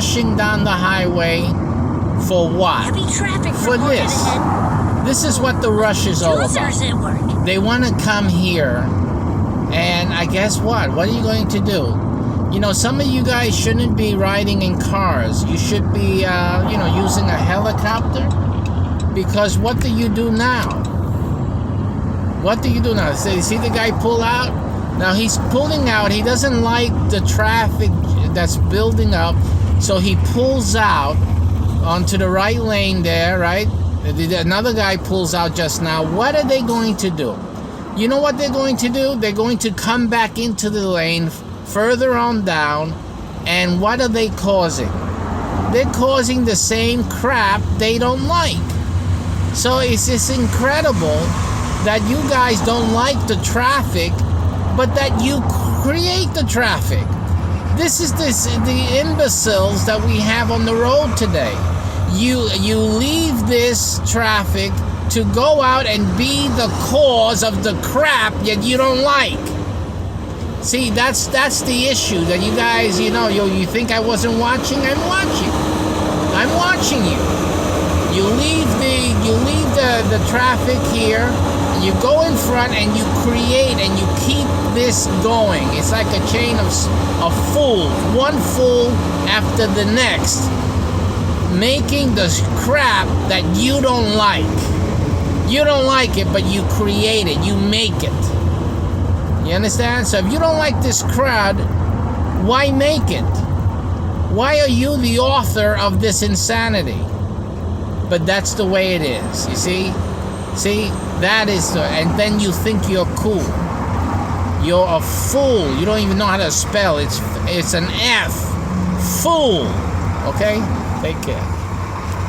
rushing down the highway for what? Heavy traffic For reported this. ahead. This is what the rush is all about. Users at work. They want to come here, and I guess what? What are you going to do? You know, some of you guys shouldn't be riding in cars. You should be, using a helicopter. Because what do you do now? What do you do now? So you see the guy pull out? Now he's pulling out. He doesn't like the traffic that's building up. So he pulls out onto the right lane there, right? Another guy pulls out just now. What are they going to do? You know what they're going to do? They're going to come back into the lane further on down. And what are they causing? They're causing the same crap they don't like. So it's just incredible that you guys don't like the traffic, but that you create the traffic. This is the imbeciles that we have on the road today. You leave this traffic to go out and be the cause of the crap that you don't like. See, that's the issue that you guys, you think I wasn't watching? I'm watching. I'm watching you. You leave the traffic here, you go in front and you create and you keep this going. It's like a chain of fools, one fool after the next, making the crap that you don't like. You don't like it, but you create it, you make it. You understand? So if you don't like this crowd, why make it? Why are you the author of this insanity? But that's the way it is, you see? See, that is and then you think you're cool. You're a fool. You don't even know how to spell. It's an F. Fool. Okay? Take care.